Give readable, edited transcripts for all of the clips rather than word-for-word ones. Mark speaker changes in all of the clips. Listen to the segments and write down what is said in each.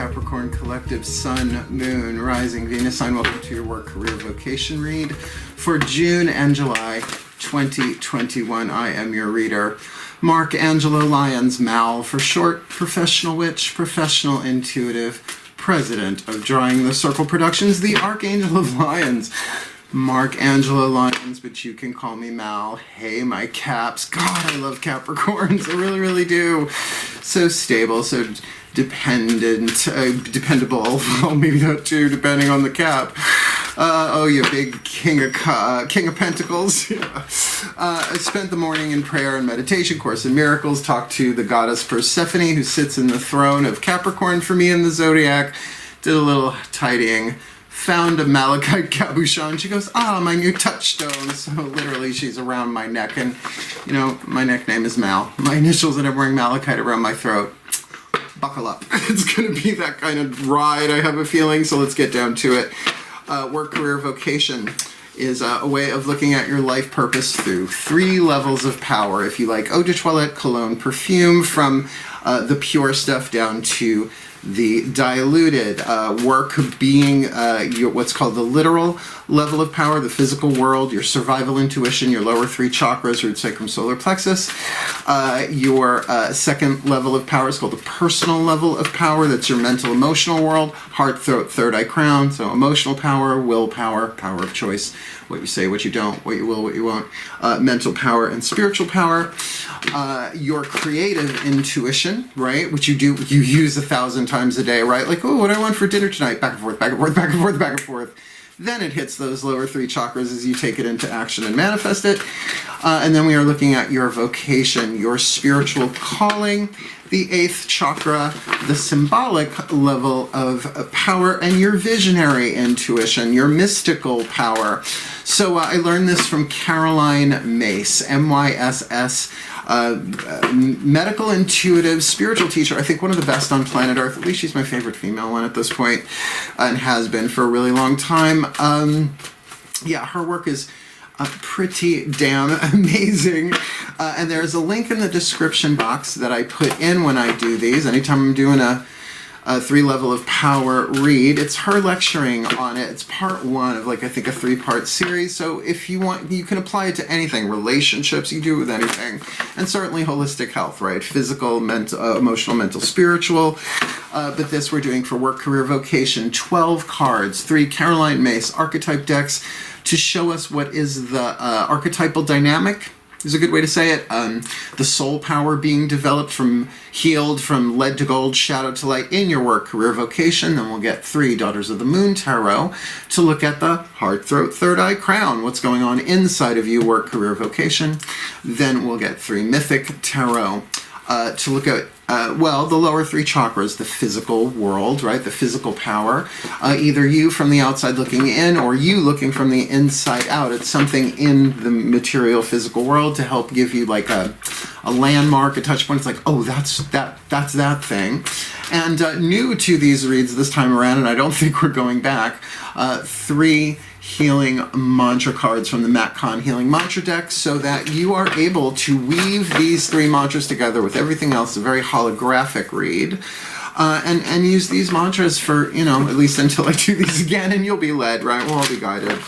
Speaker 1: Capricorn Collective Sun, Moon, Rising, Venus sign. Welcome to your work, career, vocation read for June and July 2021. I am your reader, Mark Angelo, Lyons, Mal for short, professional witch, professional intuitive, president of Drawing the Circle Productions, the Archangel of Lyons. Mark Angelo Lyons, but you can call me Mal. Hey, my Caps. God, I love Capricorns. I really, really do. So stable, so dependable. Well, maybe not too, depending on the Cap. Oh, you big King of Pentacles. Yeah. I spent the morning in prayer and meditation, Course in Miracles, talked to the goddess Persephone, who sits in the throne of Capricorn for me in the zodiac, did a little tidying, found a malachite cabochon. She goes, my new touchstone. So literally she's around my neck, and you know, my nickname is Mal. My initials, and I'm wearing malachite around my throat. Buckle up. It's gonna be that kind of ride, I have a feeling, so let's get down to it. Work, career, vocation is a way of looking at your life purpose through 3 levels of power. If you like eau de toilette, cologne, perfume, from the pure stuff down to the diluted. Work being what's called the literal level of power, the physical world, your survival intuition, your lower 3 chakras, root, sacrum, solar plexus. Your second level of power is called the personal level of power. That's your mental, emotional world, heart, throat, third eye, crown. So emotional power, willpower, power of choice, what you say, what you don't, what you will, what you won't, mental power and spiritual power. Your creative intuition, right, which you use 1,000 times a day, right? Like, oh, what do I want for dinner tonight? Back and forth, back and forth, back and forth, back and forth. Then it hits those lower 3 chakras as you take it into action and manifest it. And then we are looking at your vocation, your spiritual calling, the 8th chakra, the symbolic level of power, and your visionary intuition, your mystical power. So I learned this from Caroline Myss, M-Y-S-S, medical intuitive spiritual teacher. I think one of the best on planet Earth. At least she's my favorite female one at this point, and has been for a really long time. Yeah, her work is pretty damn amazing. And there's a link in the description box that I put in when I do these. Anytime I'm doing a 3 level of power read, it's her lecturing on it. It's part 1 of, like, I think a 3-part series. So if you want, you can apply it to anything, relationships, you do it with anything, and certainly holistic health, right? Physical, mental, emotional, mental, spiritual. But this we're doing for work, career, vocation. 12 cards, 3 Caroline Myss archetype decks to show us what is the archetypal dynamic. Is a good way to say it. The soul power being developed, from healed from lead to gold, shadow to light in your work, career, vocation. Then we'll get 3 Daughters of the Moon tarot to look at the heart, throat, third eye, crown, what's going on inside of you, work, career, vocation. Then we'll get 3 Mythic tarot to look at well, the lower 3 chakras, the physical world, right? The physical power. Either you from the outside looking in, or you looking from the inside out. It's something in the material physical world to help give you like a landmark, a touch point. It's like, oh, that's that thing. And new to these reads this time around, and I don't think we're going back, 3 healing mantra cards from the Matt Kahn Healing Mantra deck, so that you are able to weave these 3 mantras together with everything else, a very holographic read, and use these mantras for, you know, at least until I do these again, and you'll be led, right? We'll all be guided.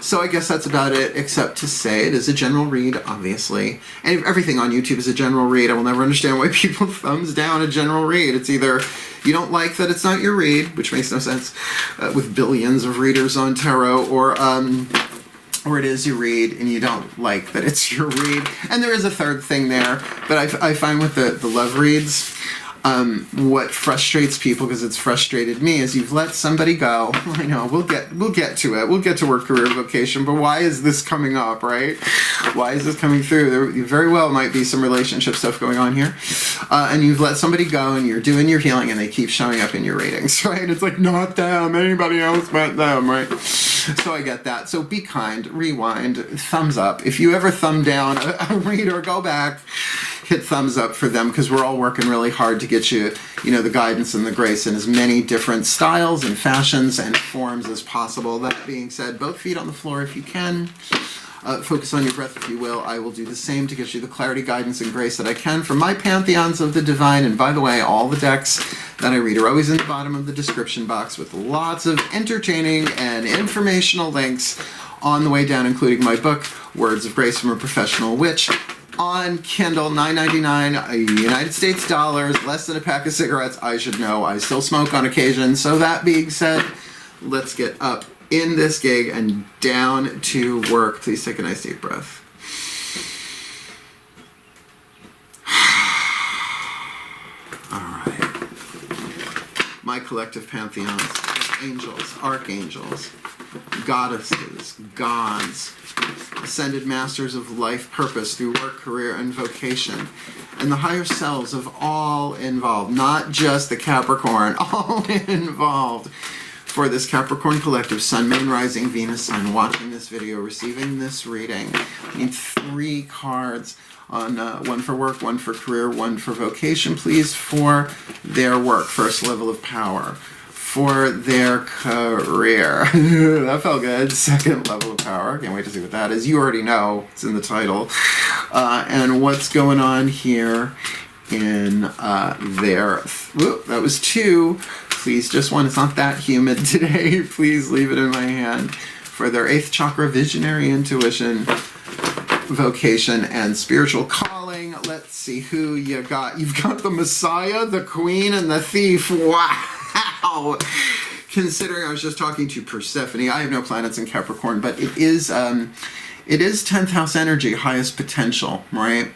Speaker 1: So I guess that's about it, except to say it is a general read, obviously. And everything on YouTube is a general read. I will never understand why people thumbs down a general read. It's either you don't like that it's not your read, which makes no sense, with billions of readers on tarot, or it is your read and you don't like that it's your read. And there is a third thing there, but I find with the love reads, what frustrates people, because it's frustrated me, is you've let somebody go. I know, we'll get to it. We'll get to work, career, vocation, but why is this coming up, right? Why is this coming through? There very well might be some relationship stuff going on here. And you've let somebody go and you're doing your healing and they keep showing up in your ratings, right? It's like, not them, anybody else but them, right? So I get that. So be kind, rewind, thumbs up. If you ever thumb down a read, or go back, hit thumbs up for them, because we're all working really hard to get you, the guidance and the grace in as many different styles and fashions and forms as possible. That being said, both feet on the floor if you can. Focus on your breath if you will. I will do the same to get you the clarity, guidance, and grace that I can from my pantheons of the divine. And by the way, all the decks that I read are always in the bottom of the description box with lots of entertaining and informational links on the way down, including my book, Words of Grace from a Professional Witch, on Kindle, $9.99 United States dollars, less than a pack of cigarettes. I should know. I still smoke on occasion. So that being said, let's get up in this gig and down to work. Please take a nice deep breath. All right. My collective pantheons, angels, archangels, goddesses, gods, ascended masters of life purpose through work, career, and vocation, and the higher selves of all involved, not just the Capricorn, all involved. For this Capricorn collective, Sun, Moon, Rising, Venus sign, watching this video, receiving this reading, I need 3 cards on one for work, one for career, one for vocation, please, for their work, first level of power. For their career. That felt good. Second level of power. Can't wait to see what that is. You already know. It's in the title. And what's going on here in their... Whoop, that was 2. Please, just one. It's not that humid today. Please leave it in my hand. For their 8th chakra, visionary intuition, vocation, and spiritual calling. Let's see who you got. You've got the Messiah, the Queen, and the Thief. Wow. Considering I was just talking to Persephone, I have no planets in Capricorn, but it is 10th house energy, highest potential, right?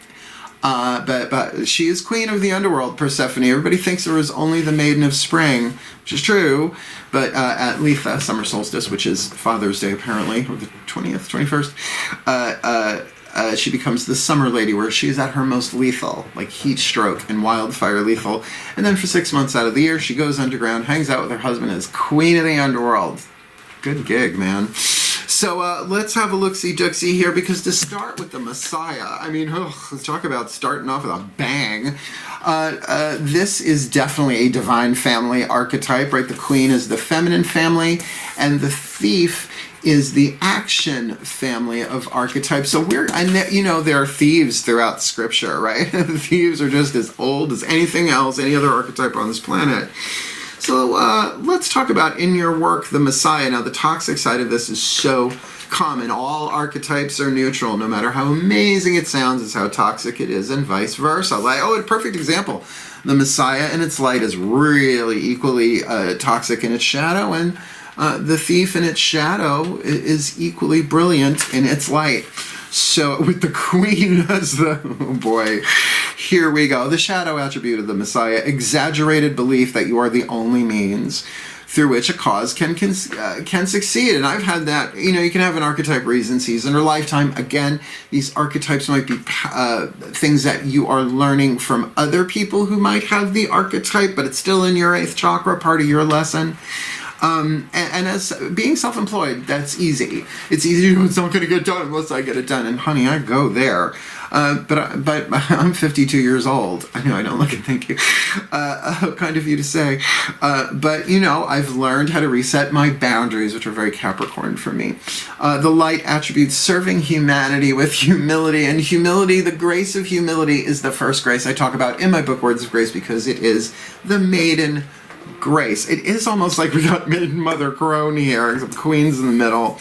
Speaker 1: But she is queen of the underworld, Persephone. Everybody thinks there was only the Maiden of Spring, which is true, but at Letha, summer solstice, which is Father's Day apparently, or the 20th, 21st, she becomes the summer lady, where she's at her most lethal, like heat stroke and wildfire lethal. And then for 6 months out of the year, she goes underground, hangs out with her husband as queen of the underworld. Good gig, man. So let's have a look-see-dooksy here, because to start with the Messiah, I mean, let's talk about starting off with a bang. This is definitely a divine family archetype, right? The Queen is the feminine family, and the Thief is the action family of archetypes. So you know, there are thieves throughout Scripture, right? The thieves are just as old as anything else, any other archetype on this planet. So let's talk about, in your work, the Messiah. Now, the toxic side of this is so common. All archetypes are neutral. No matter how amazing it sounds, it's how toxic it is, and vice versa. Like, a perfect example. The Messiah in its light is really equally toxic in its shadow, and the Thief in its shadow is equally brilliant in its light. So with the Queen as the, oh boy, here we go. The shadow attribute of the Messiah, exaggerated belief that you are the only means through which a cause can succeed. And I've had that. You know, you can have an archetype reason, season, or lifetime. Again, these archetypes might be things that you are learning from other people who might have the archetype, but it's still in your 8th chakra, part of your lesson. And as being self-employed, that's easy. It's easy. It's not going to get done unless I get it done. And honey, I go there. But I'm 52 years old. I know I don't look it. Thank you. Kind of you to say. But you know, I've learned how to reset my boundaries, which are very Capricorn for me. The light attributes serving humanity with humility, and humility, the grace of humility, is the first grace I talk about in my book, Words of Grace, because it is the maiden grace. It is almost like we got Maiden Mother Crone here, except Queen's in the middle.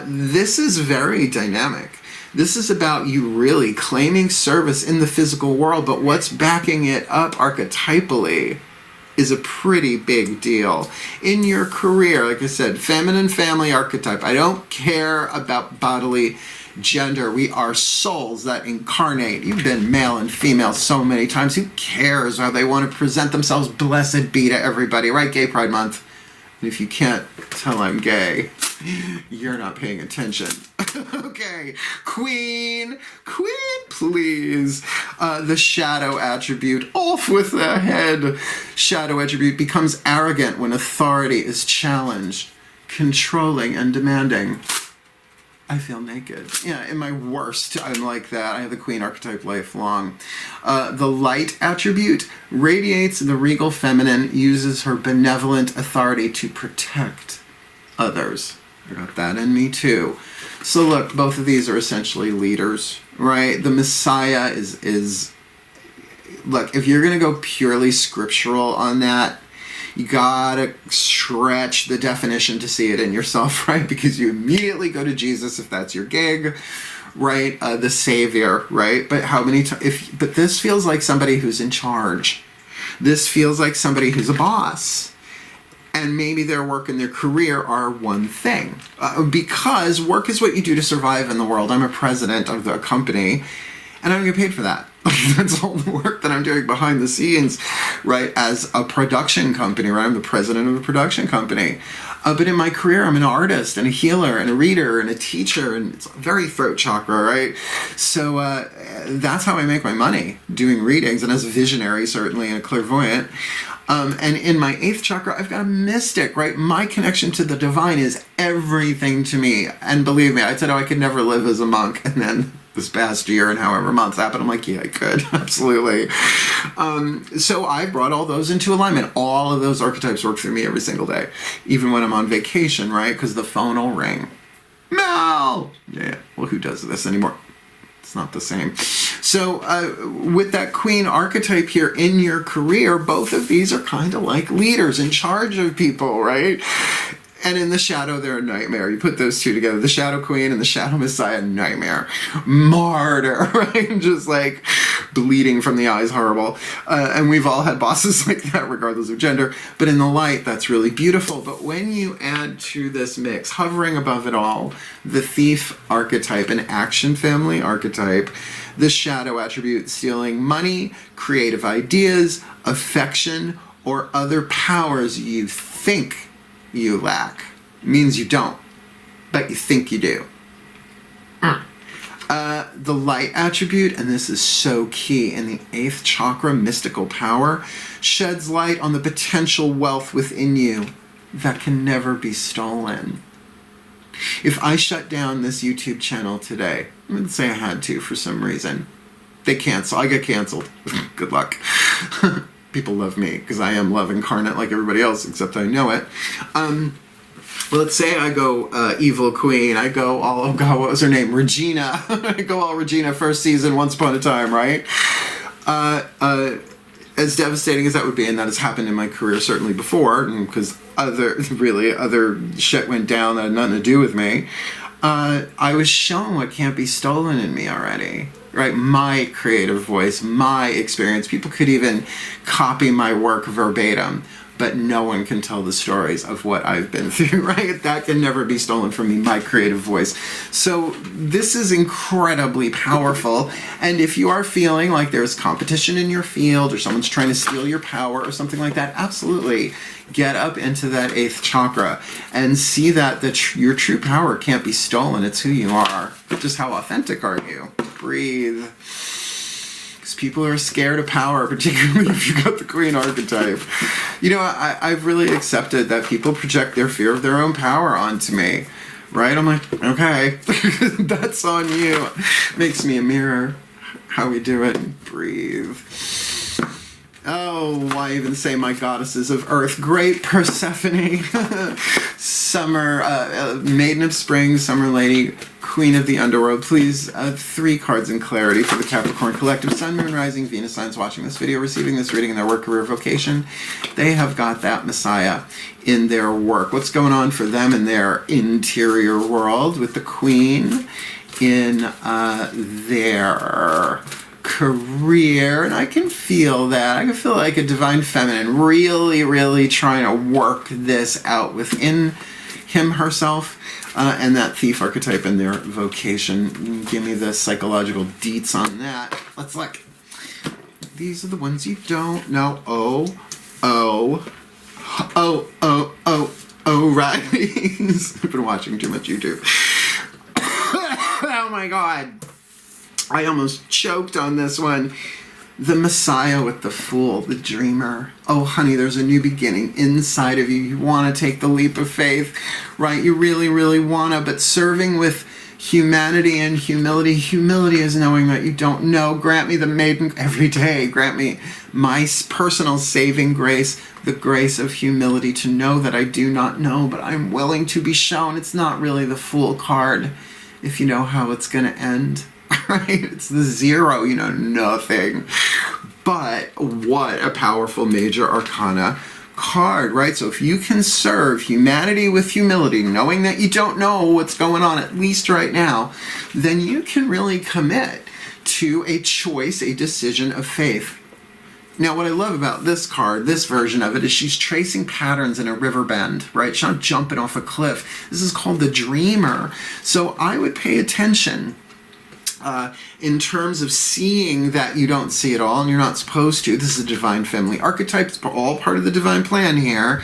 Speaker 1: This is very dynamic. This is about you really claiming service in the physical world, but what's backing it up archetypally is a pretty big deal. In your career, like I said, feminine family archetype. I don't care about bodily gender. We are souls that incarnate. You've been male and female so many times. Who cares how they want to present themselves? Blessed be to everybody, right? Gay Pride Month. And if you can't tell I'm gay, you're not paying attention. Okay, Queen, please. The shadow attribute, off with the head. Shadow attribute becomes arrogant when authority is challenged, controlling and demanding. I feel naked. Yeah, in my worst, I'm like that. I have the Queen archetype lifelong. The light attribute radiates the regal feminine, uses her benevolent authority to protect others. I got that in me too. So look, both of these are essentially leaders, right? The Messiah is look, if you're going to go purely scriptural on that, you gotta stretch the definition to see it in yourself, right? Because you immediately go to Jesus if that's your gig, right? The Savior, right? But how many times? But this feels like somebody who's in charge. This feels like somebody who's a boss, and maybe their work and their career are one thing. Because work is what you do to survive in the world. I'm a president of the company, and I don't get paid for that. That's all the work that I'm doing behind the scenes, right? As a production company, right? I'm the president of a production company. But in my career, I'm an artist and a healer and a reader and a teacher, and it's very throat chakra, right? So that's how I make my money, doing readings, and as a visionary, certainly, and a clairvoyant. And in my 8th chakra, I've got a mystic, right? My connection to the divine is everything to me. And believe me, I said, oh, I could never live as a monk. And then this past year and however months happened, I'm like, yeah, I could, absolutely. So I brought all those into alignment. All of those archetypes work for me every single day, even when I'm on vacation, right? Because the phone will ring. Mel! Yeah, well, who does this anymore? It's not the same. So with that queen archetype here in your career, both of these are kind of like leaders in charge of people, right? And in the shadow, they're a nightmare. You put those two together, the shadow queen and the shadow messiah, nightmare. Martyr, right? Just like bleeding from the eyes, horrible. And we've all had bosses like that, regardless of gender. But in the light, that's really beautiful. But when you add to this mix, hovering above it all, the thief archetype, an action family archetype, the shadow attribute, stealing money, creative ideas, affection, or other powers you think you lack, means you don't, but you think you do. The light attribute, and this is so key in the 8th chakra, mystical power, sheds light on the potential wealth within you that can never be stolen. If I shut down this YouTube channel today, let's say I had to for some reason, I get canceled. Good luck. People love me because I am love incarnate like everybody else, except I know it. Let's say I go evil queen. I go all, oh God, what was her name? Regina. I go all Regina, first season, Once Upon a Time, right? As devastating as that would be, and that has happened in my career certainly before, because other shit went down that had nothing to do with me. I was shown what can't be stolen in me already. Right, my creative voice, my experience. People could even copy my work verbatim, but no one can tell the stories of what I've been through, right? That can never be stolen from me, my creative voice. So this is incredibly powerful. And if you are feeling like there's competition in your field or someone's trying to steal your power or something like that, absolutely get up into that 8th chakra and see that your true power can't be stolen. It's who you are. Just how authentic are you? Breathe. Because people are scared of power, particularly if you got the queen archetype. You know, I've really accepted that people project their fear of their own power onto me, right? I'm like, okay, that's on you. Makes me a mirror. How we do it. Breathe. Oh, why even say my goddesses of earth? Great Persephone, summer, maiden of spring, summer lady, queen of the underworld. Please, 3 cards in clarity for the Capricorn collective. Sun, Moon, Rising, Venus signs watching this video, receiving this reading in their work, career, vocation. They have got that Messiah in their work. What's going on for them in their interior world with the queen in their career? And I can feel that. I can feel like a divine feminine really, really trying to work this out within him, herself, and that thief archetype in their vocation. Give me the psychological deets on that. Let's look. These are the ones you don't know. O'Reillys. I've been watching too much YouTube. Oh my God. I almost choked on this one. The Messiah with the Fool, the dreamer. Oh, honey, there's a new beginning inside of you. You want to take the leap of faith, right? You really, really want to, but serving with humanity and humility. Humility is knowing that you don't know. Grant me the maiden every day. Grant me my personal saving grace, the grace of humility to know that I do not know, but I'm willing to be shown. It's not really the Fool card if you know how it's going to end. Right? It's the 0, you know, nothing. But what a powerful major arcana card, right? So if you can serve humanity with humility, knowing that you don't know what's going on, at least right now, then you can really commit to a choice, a decision of faith. Now, what I love about this card, this version of it, is she's tracing patterns in a river bend, right? She's not jumping off a cliff. This is called the dreamer. So I would pay attention in terms of seeing that you don't see it all and you're not supposed to. This is a divine family archetype. It's all part of the divine plan here.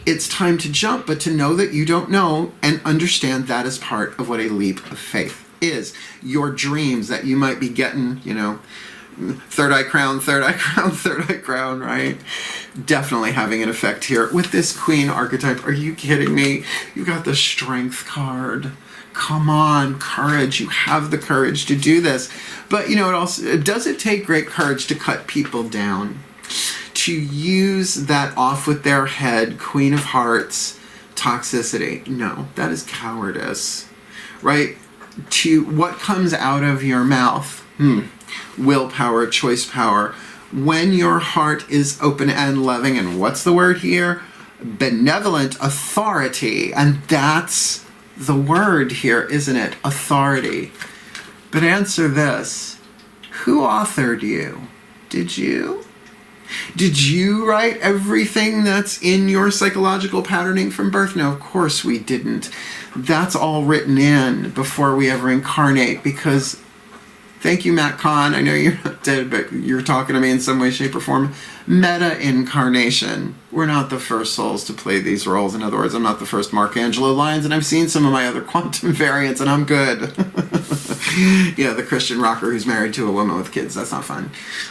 Speaker 1: It's time to jump, but to know that you don't know and understand that is part of what a leap of faith is. Your dreams that you might be getting, you know, third eye crown, third eye crown, third eye crown, right? Definitely having an effect here. With this queen archetype, are you kidding me? You got the strength card. Come on, courage. You have the courage to do this. But, you know, does it take great courage to cut people down? To use that off with their head, Queen of Hearts, toxicity? No, that is cowardice, right? To what comes out of your mouth? Willpower, choice power. When your heart is open and loving, and what's the word here? Benevolent authority. And that's the word here, isn't it? Authority. But answer this. Who authored you? Did you? Did you write everything that's in your psychological patterning from birth? No, of course we didn't. That's all written in before we ever incarnate, because thank you, Matt Kahn. I know you're not dead, but you're talking to me in some way, shape, or form. Meta-incarnation. We're not the first souls to play these roles. In other words, I'm not the first Mark Angelo Lyons, and I've seen some of my other quantum variants, and I'm good. Yeah, the Christian rocker who's married to a woman with kids. That's not fun.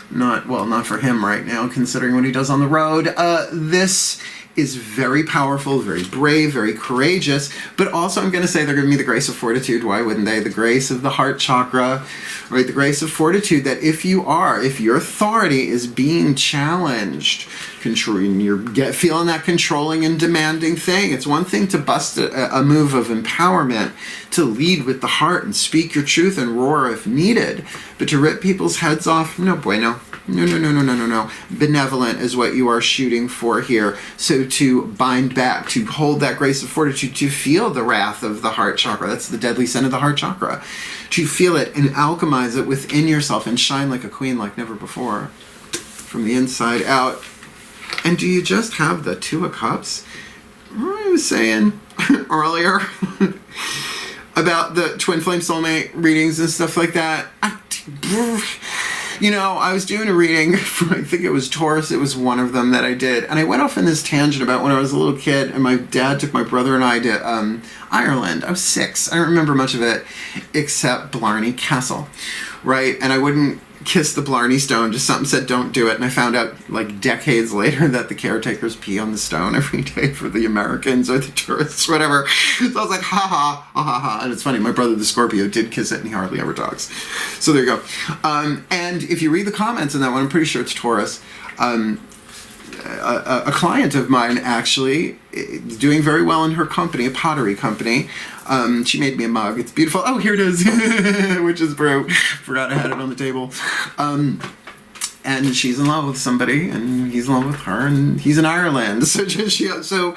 Speaker 1: Not for him right now, considering what he does on the road. This is very powerful, very brave, very courageous, but also I'm going to say they're giving me the grace of fortitude. Why wouldn't they? The grace of the heart chakra, right? The grace of fortitude that if your authority is being challenged, you're feeling that controlling and demanding thing. It's one thing to bust a move of empowerment, to lead with the heart and speak your truth and roar if needed, but to rip people's heads off, no bueno. No. Benevolent is what you are shooting for here. So to bind back, to hold that grace of fortitude, to feel the wrath of the heart chakra. That's the deadly sin of the heart chakra. To feel it and alchemize it within yourself and shine like a queen like never before. From the inside out. And do you just have the Two of Cups? I was saying earlier about the twin flame soulmate readings and stuff like that. You know, I was doing a reading for, I think it was Taurus, it was one of them that I did, and I went off in this tangent about when I was a little kid, and my dad took my brother and I to Ireland. I was 6. I don't remember much of it, except Blarney Castle, right? And I wouldn't kiss the Blarney stone, just something said don't do it, and I found out, like, decades later that the caretakers pee on the stone every day for the Americans or the tourists, whatever. So I was like, ha, and it's funny, my brother, the Scorpio, did kiss it, and he hardly ever talks. So there you go. And if you read the comments in that one, I'm pretty sure it's Taurus, a client of mine actually is doing very well in her company, a pottery company. She made me a mug. It's beautiful. Oh, here it is, which is brew. Forgot I had it on the table. And she's in love with somebody, and he's in love with her, and he's in Ireland. So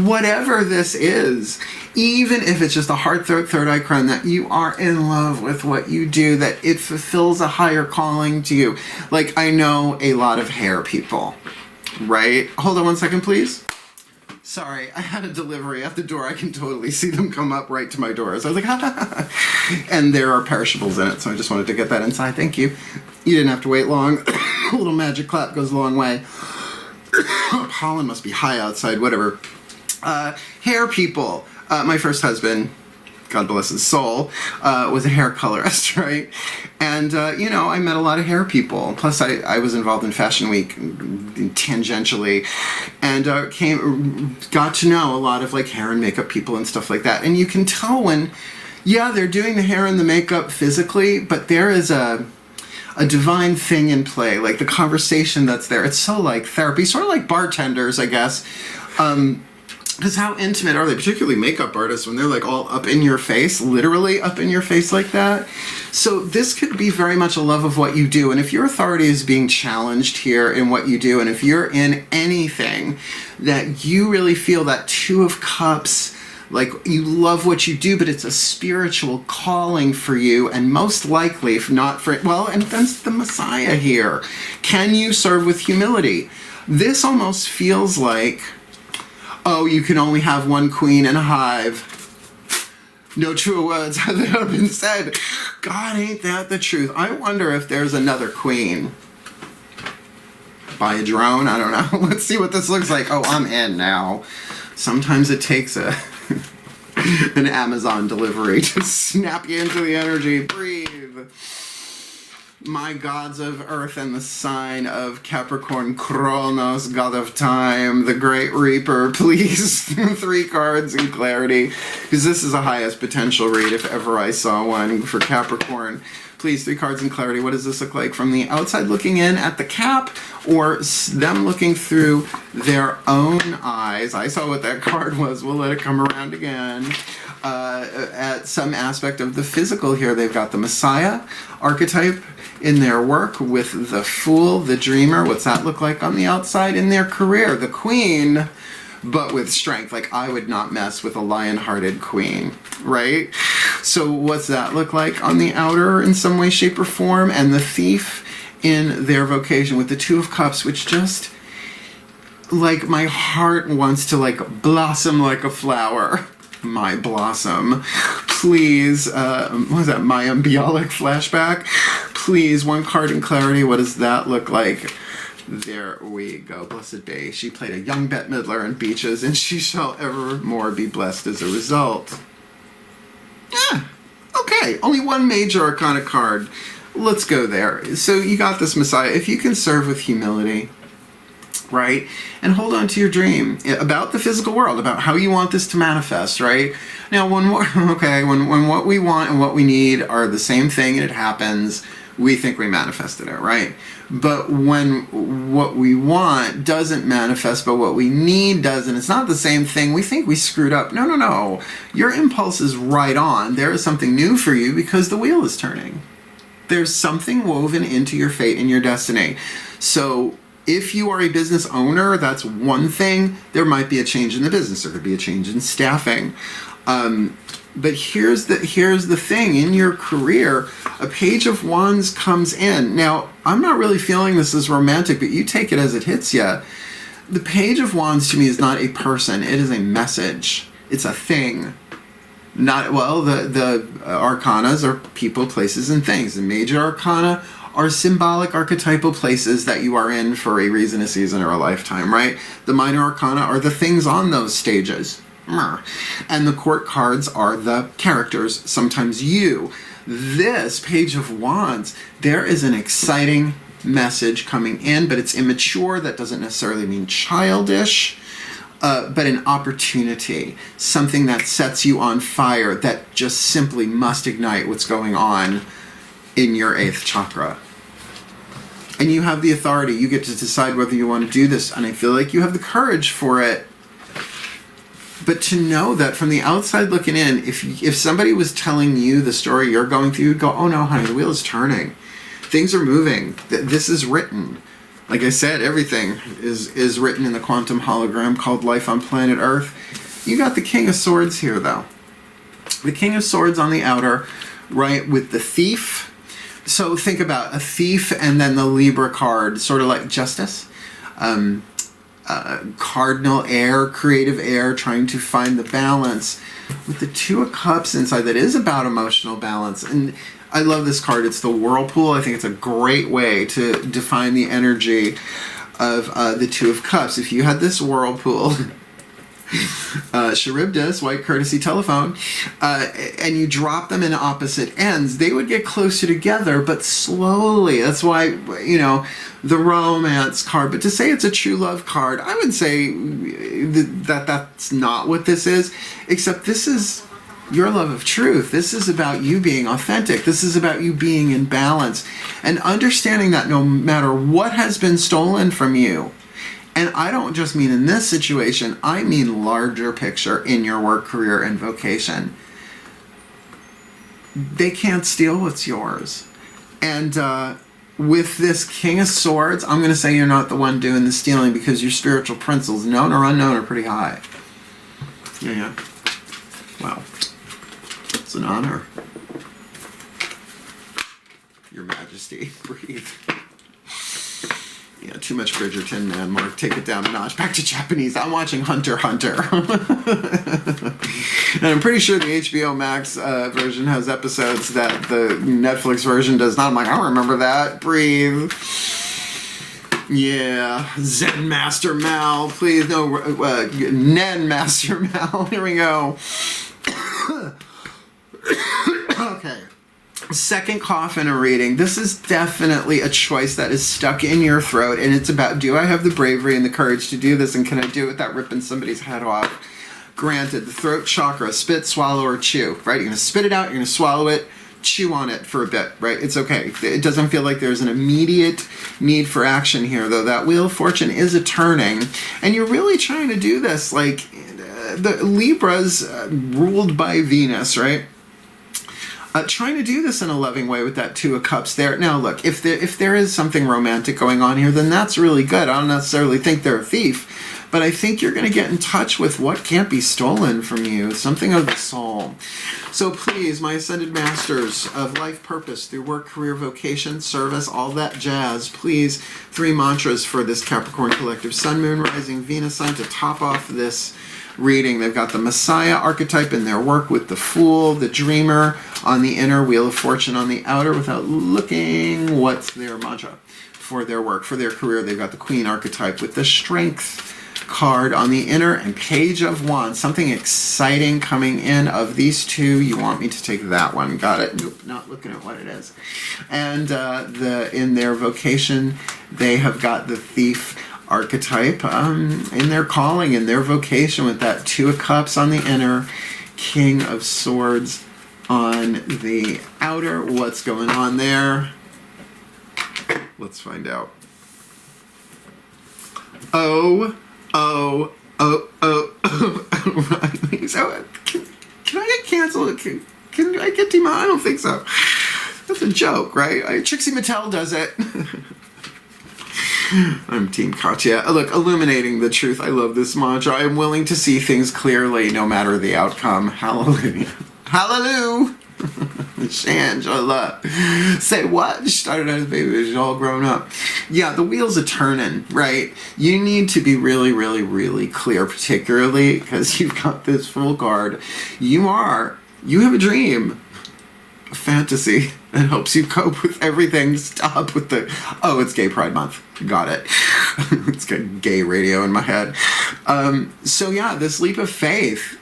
Speaker 1: whatever this is, even if it's just a heart, third eye crown, that you are in love with what you do, that it fulfills a higher calling to you. Like, I know a lot of hair people, right? Hold on one second, please. Sorry, I had a delivery at the door. I can totally see them come up right to my door. So I was like, ha. And there are perishables in it, so I just wanted to get that inside. Thank you. You didn't have to wait long. A little magic clap goes a long way. Pollen must be high outside, whatever. Hair people. My first husband, God bless his soul, was a hair colorist, right? And, you know, I met a lot of hair people. Plus, I was involved in Fashion Week tangentially, and got to know a lot of, like, hair and makeup people and stuff like that. And you can tell when, yeah, they're doing the hair and the makeup physically, but there is a divine thing in play, like the conversation that's there. It's so like therapy, sort of like bartenders, I guess. Because how intimate are they, particularly makeup artists, when they're like all up in your face, literally up in your face like that? So this could be very much a love of what you do. And if your authority is being challenged here in what you do, and if you're in anything that you really feel that Two of Cups, like you love what you do, but it's a spiritual calling for you, and most likely, if not for, well, and that's the Messiah here. Can you serve with humility? This almost feels like, oh, you can only have one queen in a hive. No truer words have ever been said. God, ain't that the truth? I wonder if there's another queen. By a drone? I don't know. Let's see what this looks like. Oh, I'm in now. Sometimes it takes an Amazon delivery to snap you into the energy. Breathe. My gods of earth and the sign of Capricorn, Kronos, god of time, the great reaper, please. 3 cards in clarity, because this is the highest potential read if ever I saw one for Capricorn. Please, 3 cards in clarity. What does this look like from the outside looking in at the cap, or them looking through their own eyes? I saw what that card was. We'll let it come around again. At some aspect of the physical here, they've got the Messiah archetype in their work with the Fool, the Dreamer. What's that look like on the outside? In their career, the Queen, but with strength. Like, I would not mess with a lion-hearted queen, right? So what's that look like on the outer in some way, shape, or form? And the Thief in their vocation with the Two of Cups, which just, like, my heart wants to, like, blossom like a flower. My blossom. Please, what was that, my embryonic flashback? Please, 1 card in clarity. What does that look like? There we go. Blessed be. She played a young Bette Midler in Beaches, and she shall evermore be blessed as a result. Yeah, okay. Only 1 major arcana card. Let's go there. So you got this Messiah. If you can serve with humility, right? And hold on to your dream about the physical world, about how you want this to manifest, right? Now, when what we want and what we need are the same thing and it happens, we think we manifested it, right? But when what we want doesn't manifest, but what we need does, and it's not the same thing, we think we screwed up. No, no, no. Your impulse is right on. There is something new for you because the wheel is turning. There's something woven into your fate and your destiny. So if you are a business owner, that's one thing. There might be a change in the business. There could be a change in staffing. But here's the thing. In your career, a Page of Wands comes in. Now, I'm not really feeling this as romantic, but you take it as it hits you. The Page of Wands to me is not a person. It is a message. It's a thing. Not, well, the arcanas are people, places, and things. The major arcana are symbolic archetypal places that you are in for a reason, a season, or a lifetime, right? The minor arcana are the things on those stages. And the court cards are the characters, sometimes you. This Page of Wands, there is an exciting message coming in, but it's immature. That doesn't necessarily mean childish, but an opportunity, something that sets you on fire, that just simply must ignite what's going on in your 8th chakra. And you have the authority. You get to decide whether you want to do this, and I feel like you have the courage for it. But to know that from the outside looking in, if somebody was telling you the story you're going through, you'd go, oh no, honey, the wheel is turning. Things are moving. This is written. Like I said, everything is written in the quantum hologram called Life on Planet Earth. You got the King of Swords here, though. The King of Swords on the outer, right, with the Thief. So think about a thief and then the Libra card, sort of like Justice. Cardinal air, creative air, trying to find the balance. With the Two of Cups inside, that is about emotional balance. And I love this card. It's the Whirlpool. I think it's a great way to define the energy of the Two of Cups. If you had this Whirlpool, Charybdis, white courtesy telephone, and you drop them in opposite ends, they would get closer together, but slowly. That's why, you know, the romance card. But to say it's a true love card, I would say that that's not what this is, except this is your love of truth. This is about you being authentic. This is about you being in balance and understanding that no matter what has been stolen from you, And I don't just mean in this situation, I mean larger picture in your work, career, and vocation. They can't steal what's yours. And with this King of Swords, I'm going to say you're not the one doing the stealing because your spiritual principles, known or unknown, are pretty high. Yeah. Wow. It's an honor. Your Majesty, breathe. Yeah, too much Bridgerton, man. Mark, take it down a notch. Back to Japanese. I'm watching Hunter x Hunter. And I'm pretty sure the HBO Max version has episodes that the Netflix version does not. I'm like, I don't remember that. Breathe. Yeah. Zen Master Mal. Please, no. Nen Master Mal. Here we go. Okay. Second cough in a reading. This is definitely a choice that is stuck in your throat, and it's about, do I have the bravery and the courage to do this, and can I do it without ripping somebody's head off? Granted, the throat chakra, spit, swallow, or chew, right? You're going to spit it out, you're going to swallow it, chew on it for a bit, right? It's okay. It doesn't feel like there's an immediate need for action here, though. That Wheel of Fortune is a turning, and you're really trying to do this like the Libras ruled by Venus, right? Trying to do this in a loving way with that Two of Cups there. Now, look, if there is something romantic going on here, then that's really good. I don't necessarily think they're a thief, but I think you're going to get in touch with what can't be stolen from you, something of the soul. So please, my Ascended Masters of life purpose through work, career, vocation, service, all that jazz, please, 3 mantras for this Capricorn collective Sun, Moon, Rising, Venus sign to top off this reading. They've got the Messiah archetype in their work with the Fool, the Dreamer on the inner, Wheel of Fortune on the outer. Without looking, what's their mantra for their work, for their career? They've got the Queen archetype with the Strength card on the inner and Page of Wands. Something exciting coming in. Of these two, you want me to take that one. Got it. Nope, not looking at what it is. And in their vocation, they have got the Thief archetype in their calling, in their vocation, with that Two of Cups on the inner, King of Swords on the outer. What's going on there? Let's find out. Oh. Right. So, can I get canceled? Can I get demoted? I don't think so. That's a joke, right? Trixie Mattel does it. I'm Team Katya. Look, illuminating the truth. I love this mantra. I'm willing to see things clearly no matter the outcome. Hallelujah. Hallelujah. Shangela. Say what? She started as a baby. She's all grown up. Yeah, the wheels are turning, right? You need to be really, really, really clear, particularly because you've got this full card. You have a dream. A fantasy that helps you cope with everything. Stop with the, oh, it's Gay Pride Month. Got it. It's got gay radio in my head. So yeah, this leap of faith.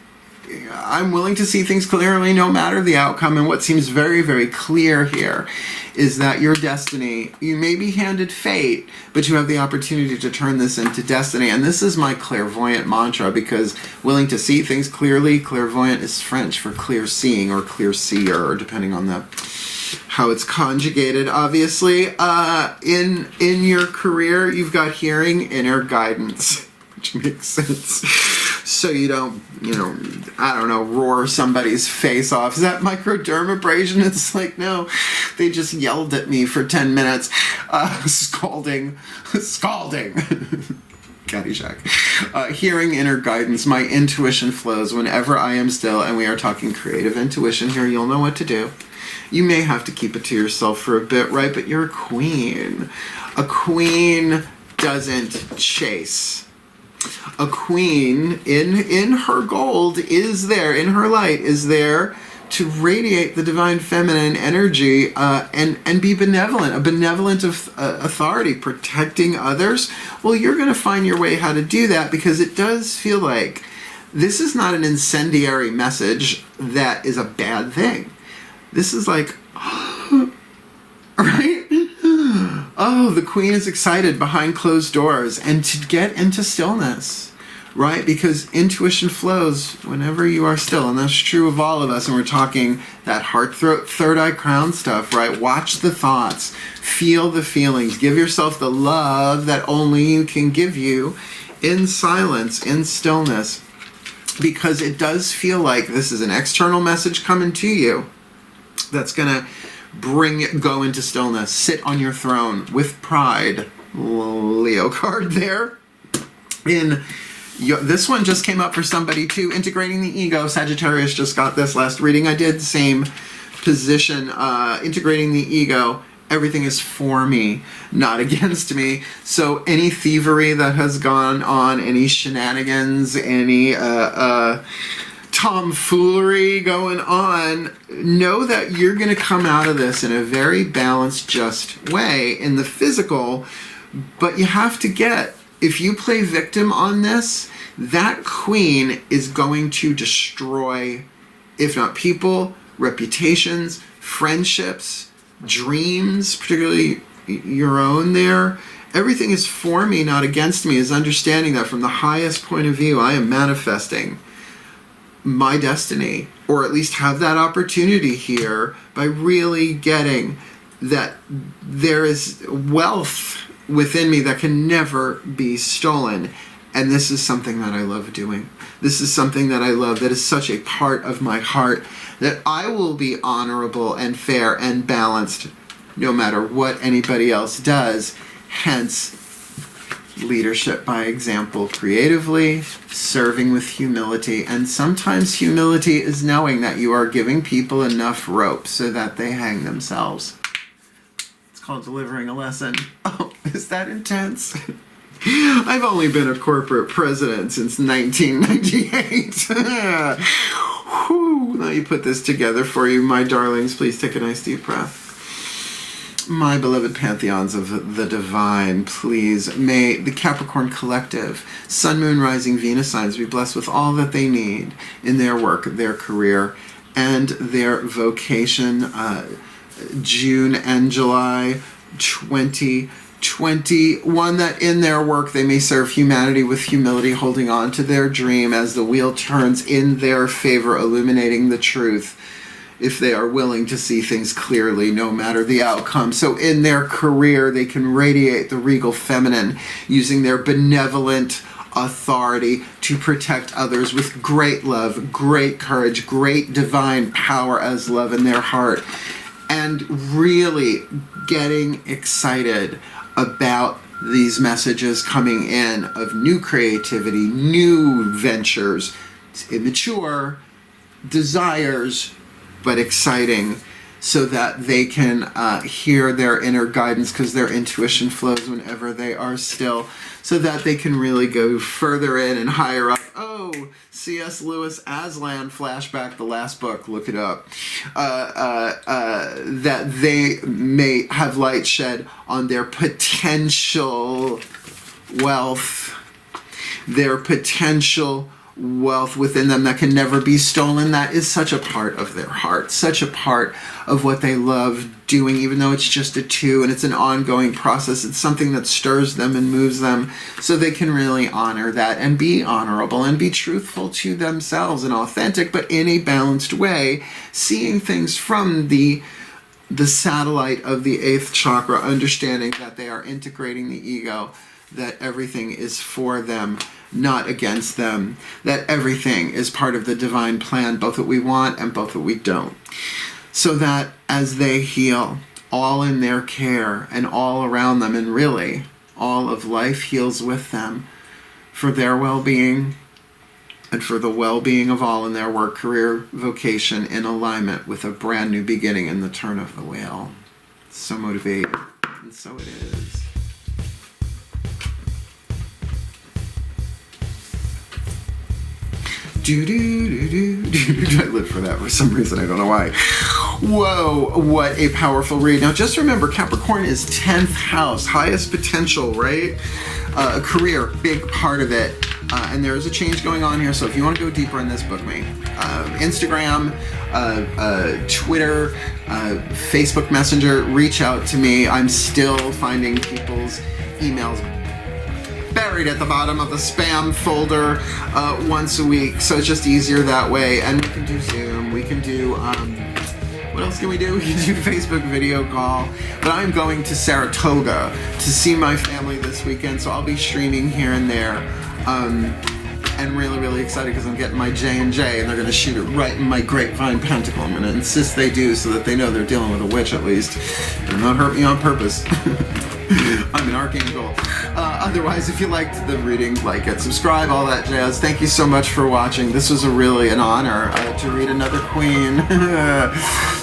Speaker 1: I'm willing to see things clearly no matter the outcome. And what seems very, very clear here is that your destiny, you may be handed fate, but you have the opportunity to turn this into destiny. And this is my clairvoyant mantra, because willing to see things clearly, clairvoyant is French for clear seeing or clear seer, depending on how it's conjugated. Obviously, in your career, you've got hearing, inner guidance, which makes sense. So you don't, roar somebody's face off. Is that microdermabrasion? It's like, no, they just yelled at me for 10 minutes. Scalding. Caddyshack. Hearing, inner guidance. My intuition flows whenever I am still, and we are talking creative intuition here. You'll know what to do. You may have to keep it to yourself for a bit, right? But you're a queen. A queen doesn't chase. A queen in her gold is there, in her light is there to radiate the divine feminine energy and be benevolent, a benevolent authority, protecting others. Well, you're going to find your way how to do that, because it does feel like this is not an incendiary message that is a bad thing. This is like, right? Oh, the queen is excited behind closed doors, and to get into stillness, right? Because intuition flows whenever you are still, and that's true of all of us. And we're talking that heart, throat, third eye, crown stuff, right? Watch the thoughts, feel the feelings, give yourself the love that only you can give you in silence, in stillness, because it does feel like this is an external message coming to you that's gonna go into stillness. Sit on your throne with pride. Leo card there. This one just came up for somebody too. Integrating the ego. Sagittarius just got this last reading I did. Same position. Integrating the ego. Everything is for me, not against me. So any thievery that has gone on, any shenanigans, any tomfoolery going on, know that you're going to come out of this in a very balanced, just way in the physical. But you have to get, if you play victim on this, that queen is going to destroy, if not people, reputations, friendships, dreams, particularly your own there. Everything is for me, not against me, is understanding that from the highest point of view, I am manifesting my destiny, or at least have that opportunity here by really getting that there is wealth within me that can never be stolen. And this is something that I love doing. This is something that I love, that is such a part of my heart, that I will be honorable and fair and balanced no matter what anybody else does. Hence, leadership by example, creatively, serving with humility. And sometimes humility is knowing that you are giving people enough rope so that they hang themselves. It's called delivering a lesson. Oh, is that intense? I've only been a corporate president since 1998. Whew, let me put this together for you, my darlings. Please take a nice deep breath. My beloved pantheons of the divine, please may the Capricorn collective, Sun, Moon, Rising, Venus signs be blessed with all that they need in their work, their career, and their vocation. June and July 2021, that in their work they may serve humanity with humility, holding on to their dream as the wheel turns in their favor, illuminating the truth, if they are willing to see things clearly, no matter the outcome. So in their career, they can radiate the regal feminine, using their benevolent authority to protect others with great love, great courage, great divine power as love in their heart, and really getting excited about these messages coming in of new creativity, new ventures, immature desires, but exciting, so that they can hear their inner guidance, because their intuition flows whenever they are still, so that they can really go further in and higher up. Oh, C.S. Lewis Aslan flashback, the last book, look it up. That they may have light shed on their potential wealth, within them that can never be stolen. That is such a part of their heart, such a part of what they love doing, even though it's just a two and it's an ongoing process. It's something that stirs them and moves them, so they can really honor that and be honorable and be truthful to themselves and authentic, but in a balanced way, seeing things from the satellite of the 8th chakra, understanding that they are integrating the ego, that everything is for them, not against them, that everything is part of the divine plan, both that we want and both that we don't. So that as they heal, all in their care and all around them, and really all of life heals with them, for their well-being and for the well-being of all in their work, career, vocation, in alignment with a brand new beginning in the turn of the wheel. So motivated, and so it is. I live for that for some reason, I don't know why. Whoa, what a powerful read. Now just remember, Capricorn is 10th house, highest potential, right? Career, big part of it. And there is a change going on here, so if you want to go deeper in this, book me. Instagram, Twitter, Facebook Messenger, reach out to me. I'm still finding people's emails buried at the bottom of the spam folder once a week, so it's just easier that way. And we can do Zoom, we can do, what else can we do? We can do Facebook video call. But I'm going to Saratoga to see my family this weekend, so I'll be streaming here and there. And really, really excited because I'm getting my J&J and they're going to shoot it right in my grapevine pentacle. I'm going to insist they do so that they know they're dealing with a witch at least. And not hurt me on purpose. I'm an Archangel. Otherwise, if you liked the reading, like it, subscribe, all that jazz. Thank you so much for watching. This was really an honor to read another queen.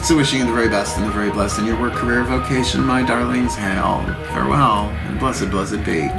Speaker 1: So wishing you the very best and the very blessed in your work, career, vocation, my darlings. Hail, farewell, and blessed, blessed be.